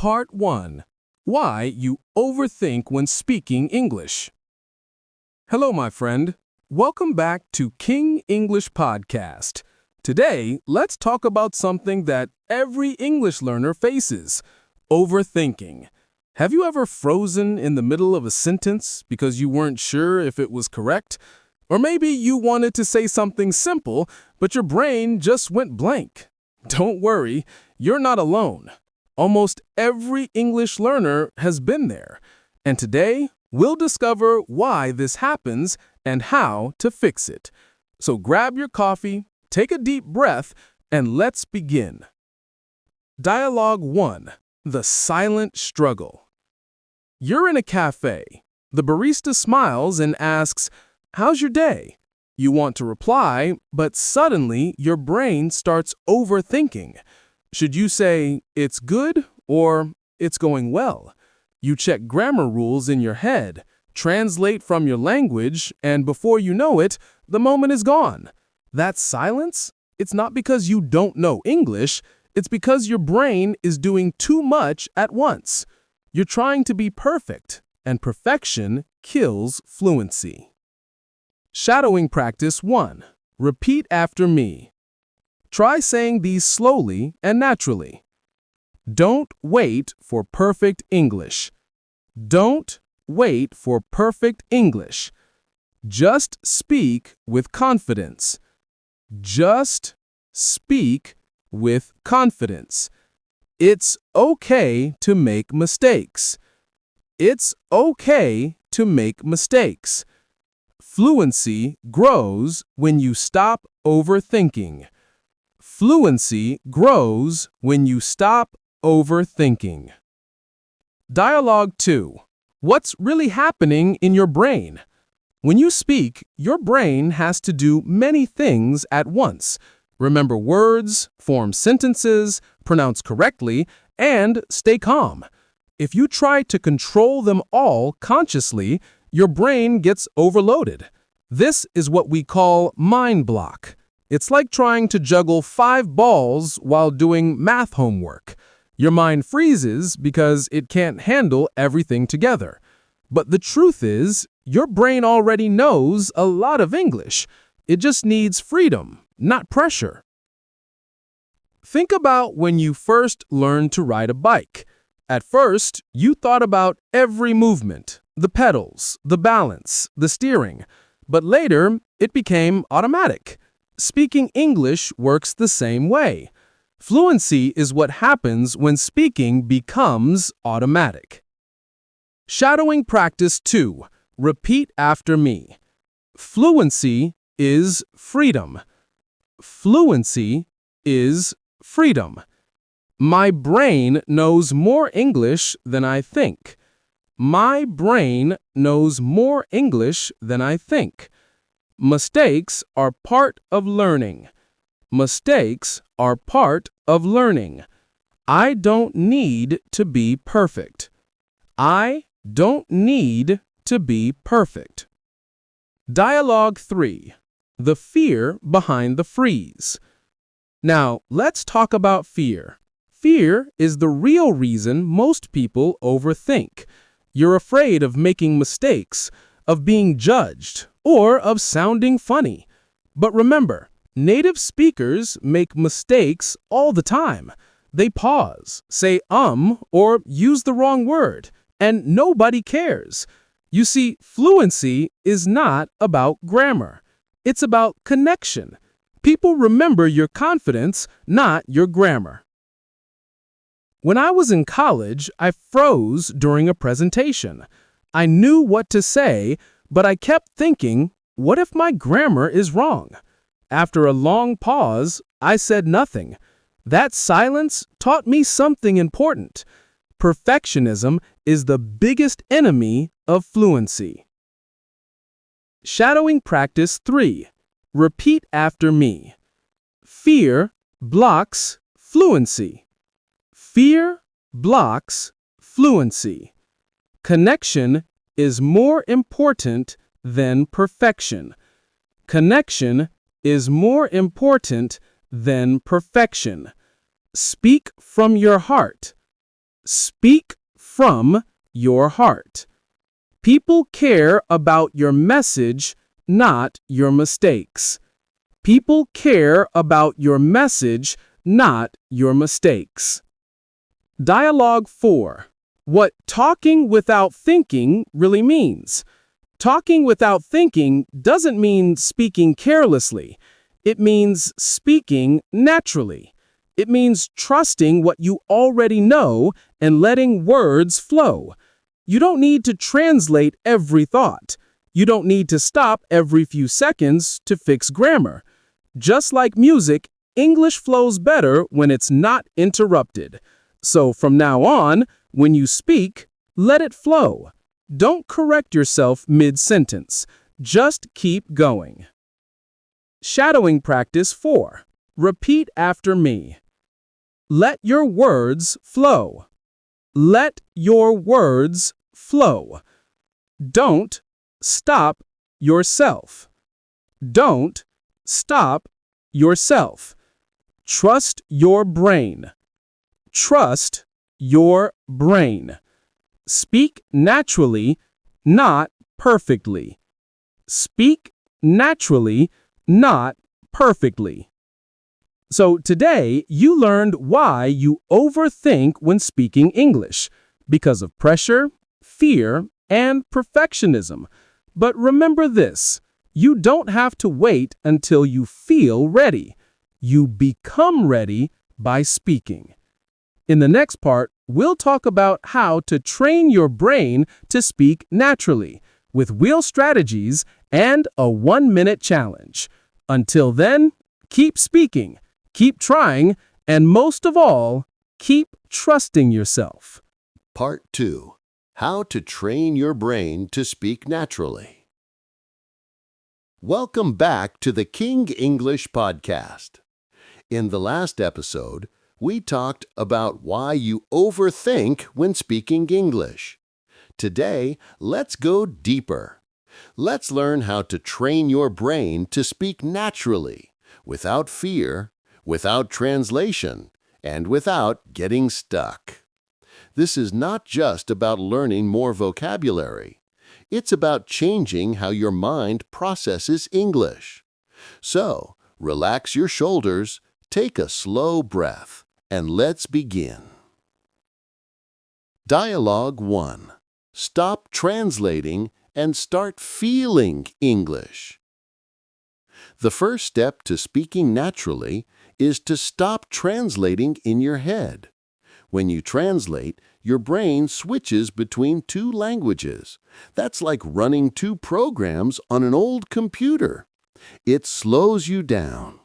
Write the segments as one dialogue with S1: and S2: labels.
S1: Part 1. Why you overthink when speaking English. Hello, my friend. Welcome back to King English Podcast. Today, let's talk about something that every English learner faces: overthinking. Have you ever frozen in the middle of a sentence because you weren't sure if it was correct? Or maybe you wanted to say something simple, but your brain just went blank. Don't worry, you're not alone. Almost every English learner has been there, and today we'll discover why this happens and how to fix it. So grab your coffee, take a deep breath, and let's begin. Dialogue 1. The silent struggle. You're in a cafe. The barista smiles and asks, "How's your day?" You want to reply, but suddenly your brain starts overthinking. Should you say, "It's good," or "It's going well"? You check grammar rules in your head, translate from your language, and before you know it, the moment is gone. That silence? It's not because you don't know English, it's because your brain is doing too much at once. You're trying to be perfect, and perfection kills fluency. Shadowing practice 1. Repeat after me. Try saying these slowly and naturally. Don't wait for perfect English. Don't wait for perfect English. Just speak with confidence. Just speak with confidence. It's okay to make mistakes. It's okay to make mistakes. Fluency grows when you stop overthinking. Fluency grows when you stop overthinking. Dialogue 2. What's really happening in your brain? When you speak, your brain has to do many things at once. Remember words, form sentences, pronounce correctly, and stay calm. If you try to control them all consciously, your brain gets overloaded. This is what we call mind block. It's like trying to juggle 5 balls while doing math homework. Your mind freezes because it can't handle everything together. But the truth is, your brain already knows a lot of English. It just needs freedom, not pressure. Think about when you first learned to ride a bike. At first, you thought about every movement, the pedals, the balance, the steering. But later, it became automatic. Speaking English works the same way. Fluency is what happens when speaking becomes automatic. Shadowing practice 2. Repeat after me. Fluency is freedom. Fluency is freedom. My brain knows more English than I think. My brain knows more English than I think. Mistakes are part of learning. Mistakes are part of learning. I don't need to be perfect. I don't need to be perfect. Dialogue 3. The fear behind the freeze. Now, let's talk about fear. Fear is the real reason most people overthink. You're afraid of making mistakes, of being judged, or of sounding funny. But remember, native speakers make mistakes all the time. They pause, say or use the wrong word, and nobody cares. You see, fluency is not about grammar. It's about connection. People remember your confidence, not your grammar. When I was in college, I froze during a presentation. I knew what to say, but I kept thinking, what if my grammar is wrong? After a long pause, I said nothing. That silence taught me something important. Perfectionism is the biggest enemy of fluency. Shadowing practice 3. Repeat after me. Fear blocks fluency. Fear blocks fluency. Connection is more important than perfection. Connection is more important than perfection. Speak from your heart. Speak from your heart. People care about your message, not your mistakes. People care about your message, not your mistakes. Dialogue 4. What talking without thinking really means. Talking without thinking doesn't mean speaking carelessly. It means speaking naturally. It means trusting what you already know and letting words flow. You don't need to translate every thought. You don't need to stop every few seconds to fix grammar. Just like music, English flows better when it's not interrupted. So from now on, when you speak, let it flow. Don't correct yourself mid-sentence. Just keep going. Shadowing practice 4. Repeat after me. Let your words flow. Let your words flow. Don't stop yourself. Don't stop yourself. Trust your brain. Trust your brain. Speak naturally, not perfectly. Speak naturally, not perfectly. So today, you learned why you overthink when speaking English, because of pressure, fear, and perfectionism. But remember this, you don't have to wait until you feel ready. You become ready by speaking. In the next part, we'll talk about how to train your brain to speak naturally, with real strategies and a 1-minute challenge. Until then, keep speaking, keep trying, and most of all, keep trusting yourself.
S2: Part 2. How to train your brain to speak naturally. Welcome back to the King English Podcast. In the last episode, we talked about why you overthink when speaking English. Today, let's go deeper. Let's learn how to train your brain to speak naturally, without fear, without translation, and without getting stuck. This is not just about learning more vocabulary. It's about changing how your mind processes English. So, relax your shoulders, take a slow breath, and let's begin. Dialogue 1. Stop translating and start feeling English. The first step to speaking naturally is to stop translating in your head. When you translate, your brain switches between two languages. That's like running two programs on an old computer. It slows you down.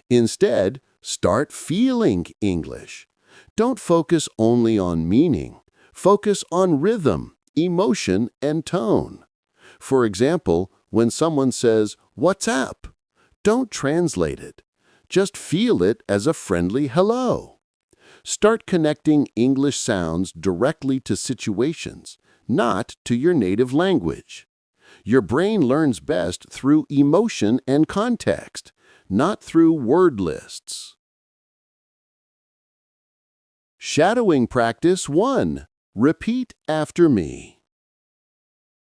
S2: Instead, start feeling English. Don't focus only on meaning. Focus on rhythm, emotion, and tone. For example, when someone says, "What's up?" don't translate it. Just feel it as a friendly hello. Start connecting English sounds directly to situations, not to your native language. Your brain learns best through emotion and context, not through word lists. Shadowing practice 1. Repeat after me.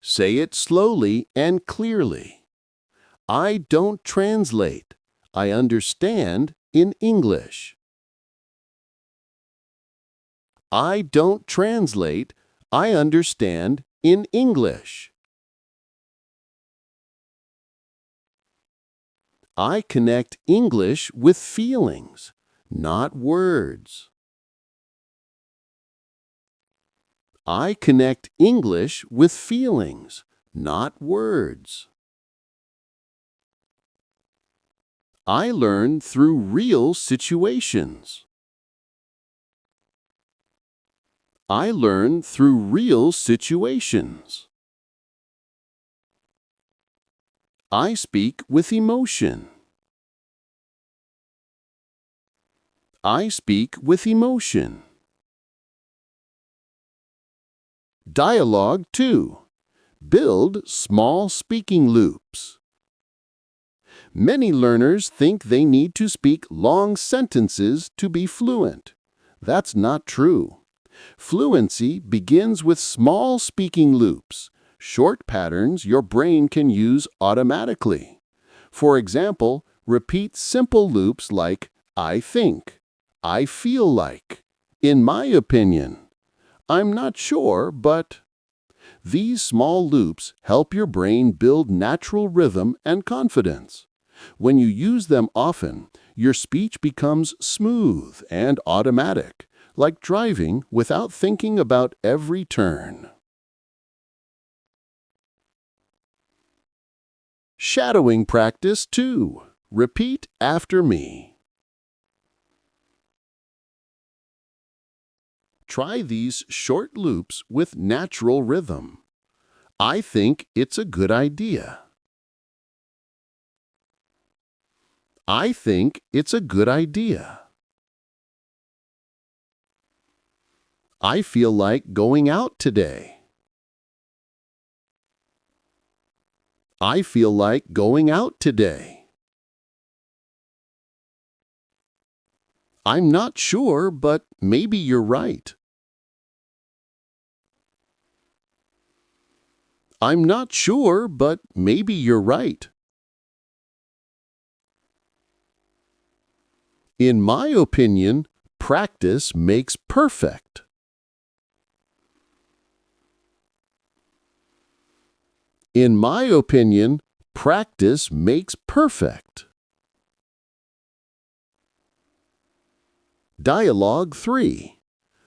S2: Say it slowly and clearly. I don't translate. I understand in English. I don't translate. I understand in English. I connect English with feelings, not words. I connect English with feelings, not words. I learn through real situations. I learn through real situations. I speak with emotion. I speak with emotion. Dialogue 2. Build small speaking loops. Many learners think they need to speak long sentences to be fluent. That's not true. Fluency begins with small speaking loops, short patterns your brain can use automatically. For example, repeat simple loops like I think, I feel like, in my opinion, I'm not sure, but... These small loops help your brain build natural rhythm and confidence. When you use them often, your speech becomes smooth and automatic, like driving without thinking about every turn. Shadowing practice 2. Repeat after me. Try these short loops with natural rhythm. I think it's a good idea. I think it's a good idea. I feel like going out today. I feel like going out today. I'm not sure, but maybe you're right. I'm not sure, but maybe you're right. In my opinion, practice makes perfect. In my opinion, practice makes perfect. Dialogue 3.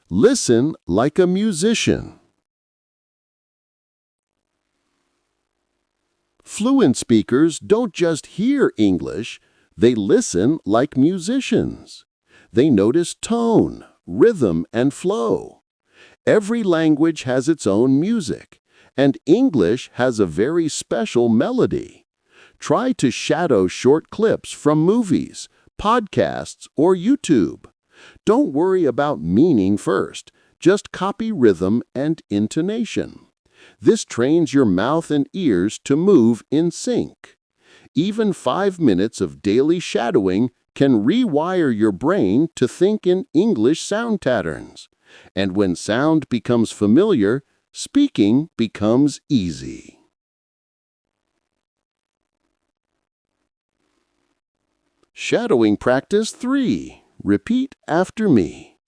S2: Listen like a musician. Fluent speakers don't just hear English, they listen like musicians. They notice tone, rhythm, and flow. Every language has its own music, and English has a very special melody. Try to shadow short clips from movies, podcasts, or YouTube. Don't worry about meaning first, just copy rhythm and intonation. This trains your mouth and ears to move in sync. Even 5 minutes of daily shadowing can rewire your brain to think in English sound patterns. And when sound becomes familiar, speaking becomes easy. Shadowing practice 3. Repeat after me.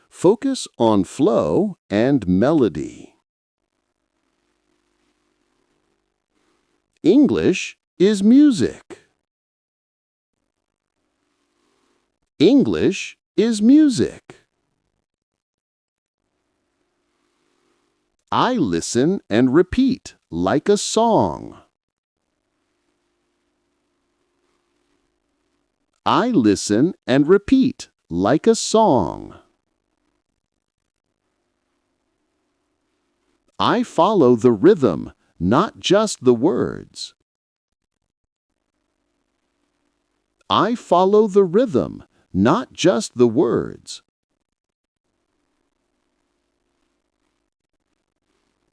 S2: Focus on flow and melody. English is music. English is music. I listen and repeat like a song. I listen and repeat like a song. I follow the rhythm, not just the words. I follow the rhythm, not just the words.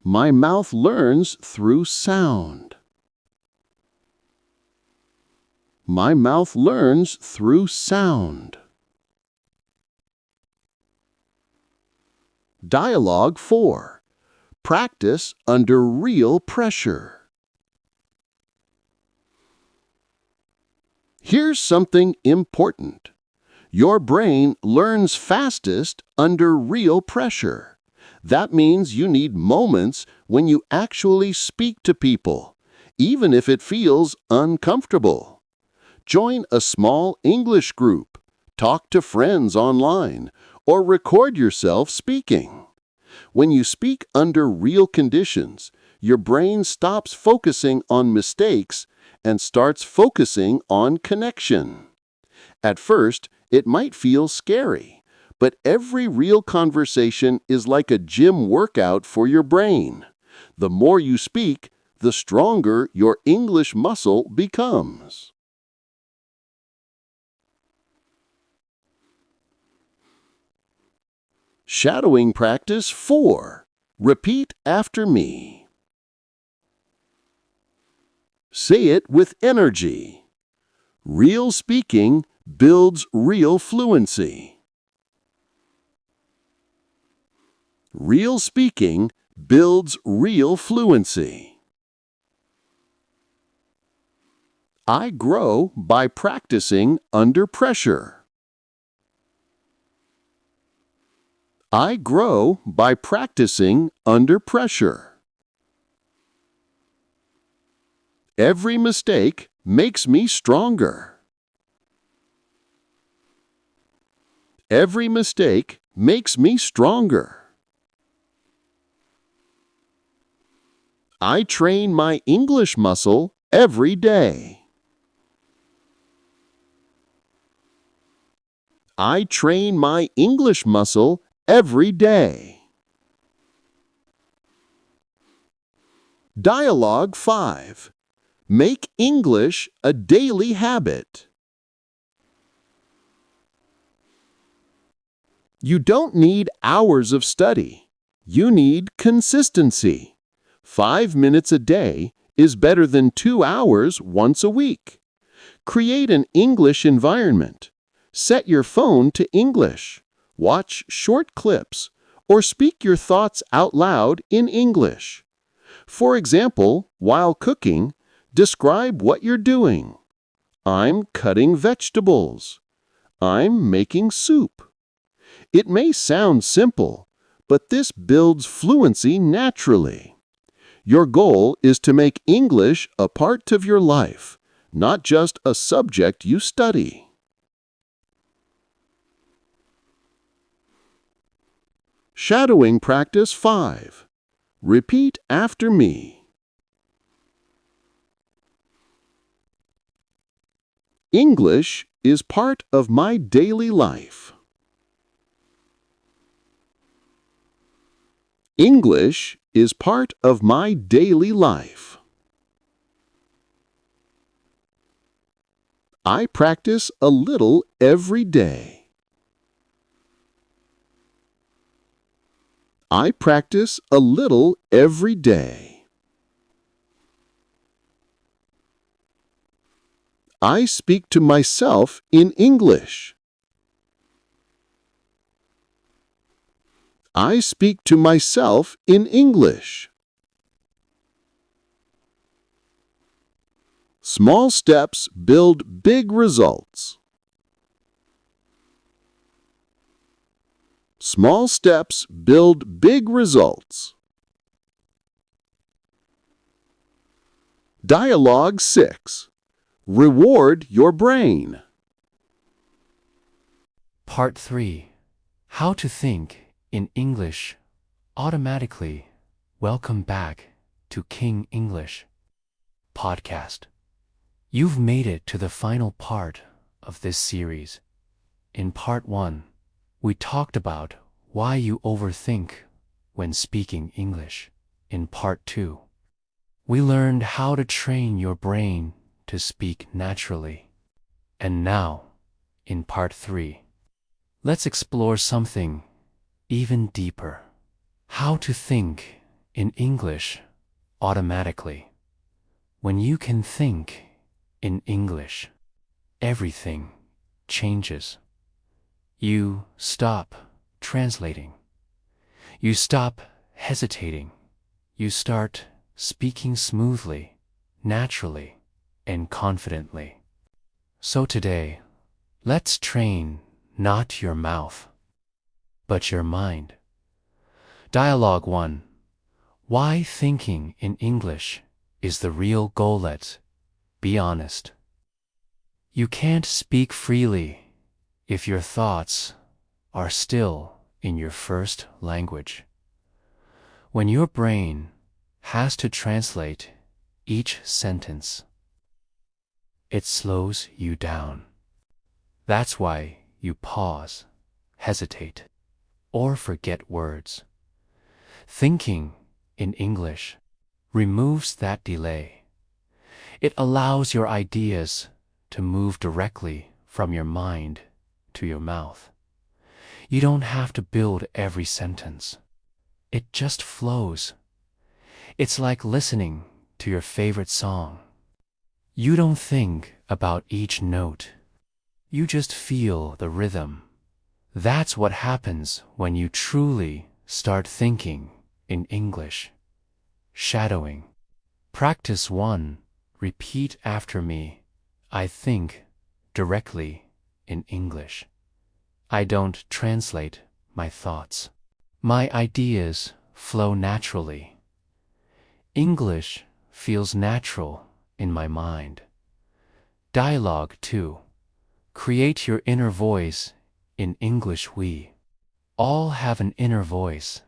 S2: My mouth learns through sound. My mouth learns through sound. Dialogue 4. Practice under real pressure. Here's something important. Your brain learns fastest under real pressure. That means you need moments when you actually speak to people, even if it feels uncomfortable. Join a small English group, talk to friends online, or record yourself speaking. When you speak under real conditions, your brain stops focusing on mistakes and starts focusing on connection. At first, it might feel scary, but every real conversation is like a gym workout for your brain. The more you speak, the stronger your English muscle becomes. Shadowing practice 4. Repeat after me. Say it with energy. Real speaking builds real fluency. Real speaking builds real fluency. I grow by practicing under pressure. I grow by practicing under pressure. Every mistake makes me stronger. Every mistake makes me stronger. I train my English muscle every day. I train my English muscle every day. Dialogue 5. Make English a daily habit. You don't need hours of study. You need consistency. 5 minutes a day is better than 2 hours once a week. Create an English environment. Set your phone to English. Watch short clips or speak your thoughts out loud in English. For example, while cooking, describe what you're doing. I'm cutting vegetables. I'm making soup. It may sound simple, but this builds fluency naturally. Your goal is to make English a part of your life, not just a subject you study. Shadowing practice 5. Repeat after me. English is part of my daily life. English is part of my daily life. I practice a little every day. I practice a little every day. I speak to myself in English. I speak to myself in English. Small steps build big results. Small steps build big results. Dialogue 6. Reward your brain.
S3: Part 3. How to think in English automatically. Welcome back to King English Podcast. You've made it to the final part of this series. In Part 1, we talked about why you overthink when speaking English. In Part 2, we learned how to train your brain to speak naturally. And now, in Part 3, let's explore something even deeper. How to think in English automatically. When you can think in English, everything changes. You stop translating. You stop hesitating. You start speaking smoothly, naturally, and confidently. So today, let's train not your mouth, but your mind. Dialogue 1. Why thinking in English is the real goal. Let's be honest. You can't speak freely if your thoughts are still in your first language. When your brain has to translate each sentence, it slows you down. That's why you pause, hesitate, or forget words. Thinking in English removes that delay. It allows your ideas to move directly from your mind to your mouth. You don't have to build every sentence. It just flows. It's like listening to your favorite song. You don't think about each note. You just feel the rhythm. That's what happens when you truly start thinking in English. Shadowing. Practice 1. Repeat after me. I think directly in English. I don't translate my thoughts. My ideas flow naturally. English feels natural in my mind. Dialogue 2. Create your inner voice in English. We all have an inner voice,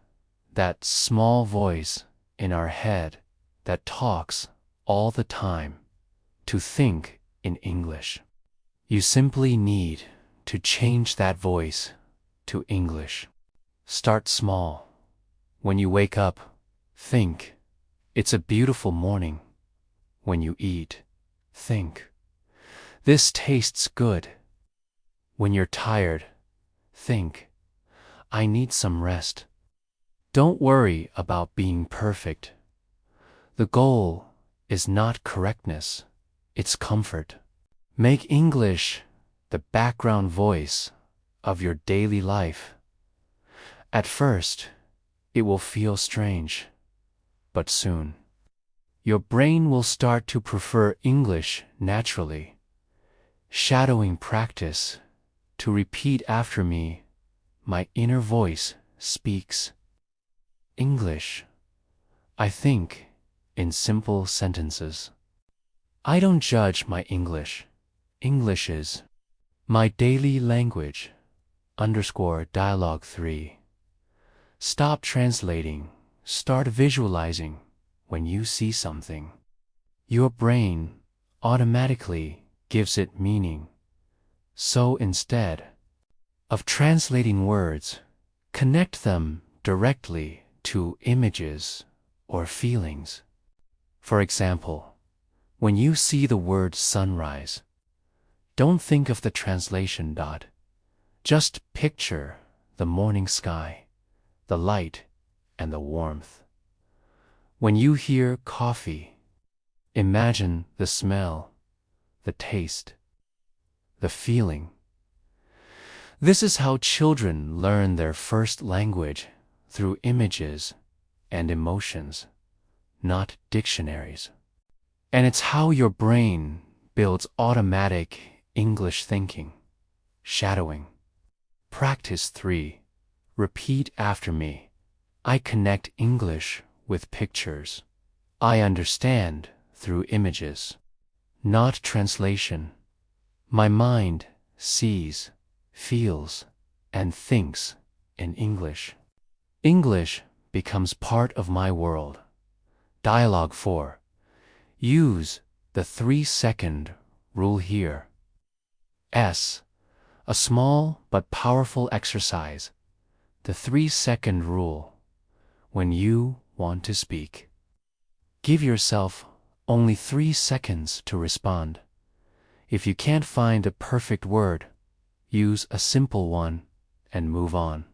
S3: that small voice in our head that talks all the time. To think in English, you simply need to change that voice to English. Start small. When you wake up, think, it's a beautiful morning. When you eat, think, this tastes good. When you're tired, think, I need some rest. Don't worry about being perfect. The goal is not correctness, it's comfort. Make English the background voice of your daily life. At first, it will feel strange, but soon, your brain will start to prefer English naturally. Shadowing practice. To repeat after me, my inner voice speaks English. I think in simple sentences. I don't judge my English. English is my daily language. Dialogue 3. Stop translating. Start visualizing when you see something. Your brain automatically gives it meaning. So instead of translating words, connect them directly to images or feelings. For example, when you see the word sunrise, don't think of the translation. Just picture the morning sky, the light, and the warmth. When you hear coffee, imagine the smell, the taste, the feeling. This is how children learn their first language, through images and emotions, not dictionaries. And it's how your brain builds automatic English thinking. Shadowing. Practice 3. Repeat after me. I connect English with pictures. I understand through images, not translation. My mind sees, feels, and thinks in English. English becomes part of my world. Dialogue 4. Use the 3-second rule here. A small but powerful exercise. The 3-second rule. When you want to speak, give yourself only 3 seconds to respond. If you can't find a perfect word, use a simple one and move on.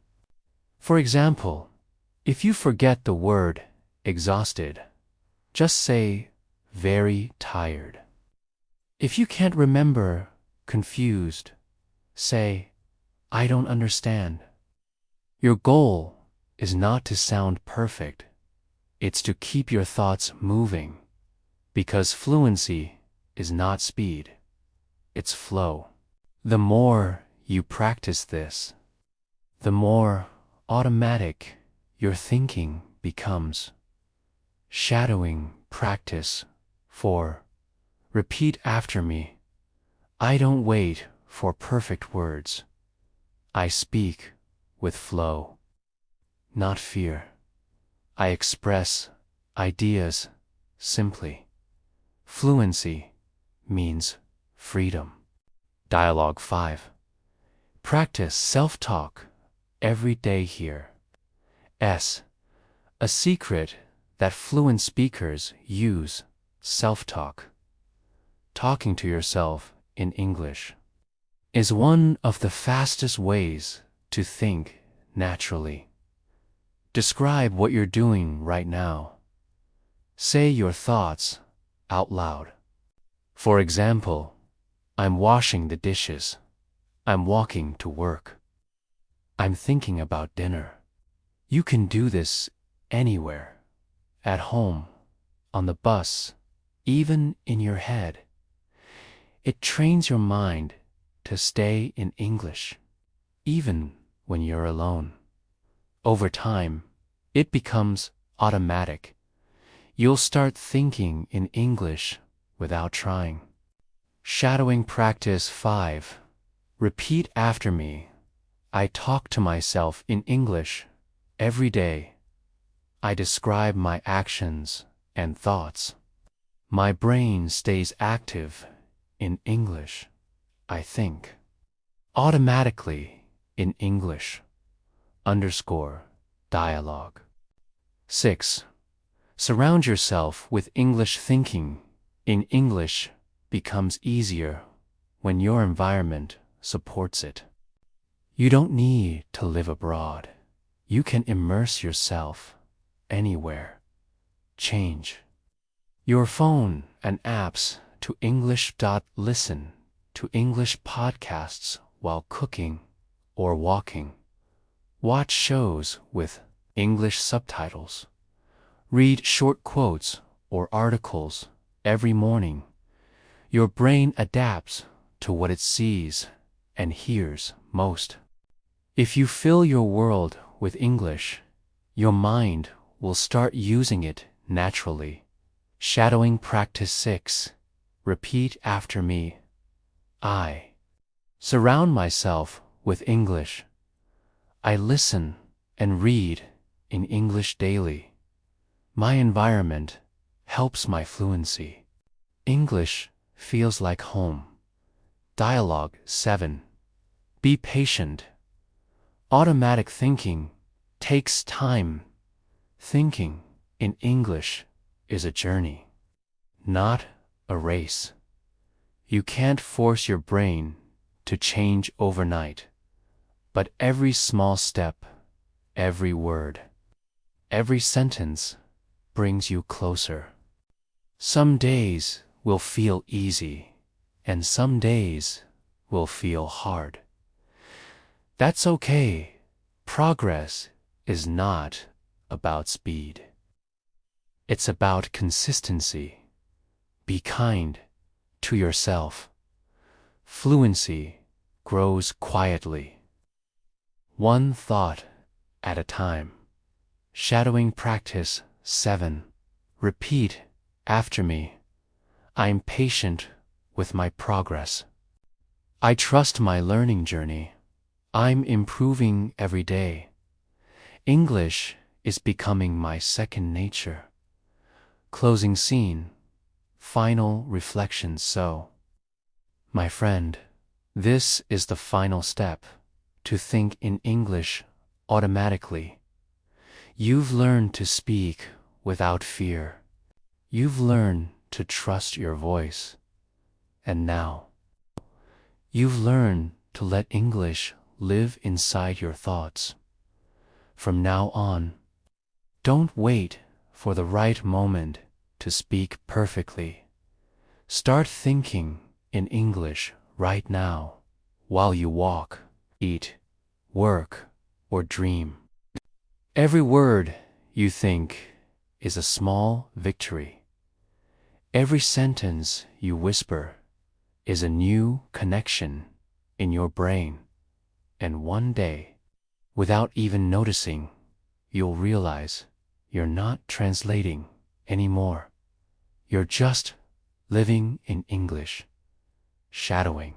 S3: For example, if you forget the word exhausted, just say very tired. If you can't remember confused, say I don't understand. Your goal is not to sound perfect. It's to keep your thoughts moving, because fluency is not speed, it's flow. The more you practice this, the more automatic your thinking becomes. Shadowing practice 4. Repeat after me. I don't wait for perfect words. I speak with flow, not fear. I express ideas simply. Fluency means freedom. Dialogue 5. Practice self-talk every day here. A secret that fluent speakers use, self-talk. Talking to yourself in English is one of the fastest ways to think naturally. Describe what you're doing right now. Say your thoughts out loud. For example, I'm washing the dishes. I'm walking to work. I'm thinking about dinner. You can do this anywhere, at home, on the bus, even in your head. It trains your mind to stay in English, even when you're alone. Over time, it becomes automatic. You'll start thinking in English without trying. Shadowing practice 5. Repeat after me. I talk to myself in English every day. I describe my actions and thoughts. My brain stays active in English. I think automatically in English. Dialogue. 6. Surround yourself with English thinking. In English becomes easier when your environment supports it. You don't need to live abroad. You can immerse yourself anywhere. Change your phone and apps to English. Listen to English podcasts while cooking or walking. Watch shows with English subtitles. Read short quotes or articles every morning. Your brain adapts to what it sees and hears most. If you fill your world with English, your mind will start using it naturally. Shadowing practice 6. Repeat after me. I surround myself with English. I listen and read in English daily. My environment helps my fluency. English feels like home. Dialogue 7. Be patient. Automatic thinking takes time. Thinking in English is a journey, not a race. You can't force your brain to change overnight, but every small step, every word, every sentence brings you closer. Some days will feel easy, and some days will feel hard. That's okay. Progress is not about speed. It's about consistency. Be kind to yourself. Fluency grows quietly, one thought at a time. Shadowing practice 7. Repeat after me. I'm patient with my progress. I trust my learning journey. I'm improving every day. English is becoming my second nature. Closing scene. Final reflection. So, my friend, this is the final step, to think in English automatically. You've learned to speak without fear. You've learned to trust your voice. And now, you've learned to let English live inside your thoughts. From now on, don't wait for the right moment to speak perfectly. Start thinking in English right now, while you walk, eat, work, or dream. Every word you think is a small victory. Every sentence you whisper is a new connection in your brain. And one day, without even noticing, you'll realize you're not translating anymore. You're just living in English. Shadowing.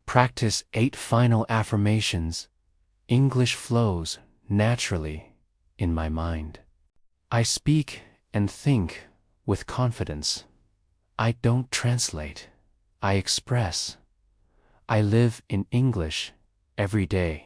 S3: Practice 8 final affirmations. English flows naturally in my mind. I speak and think with confidence. I don't translate. I express. I live in English every day.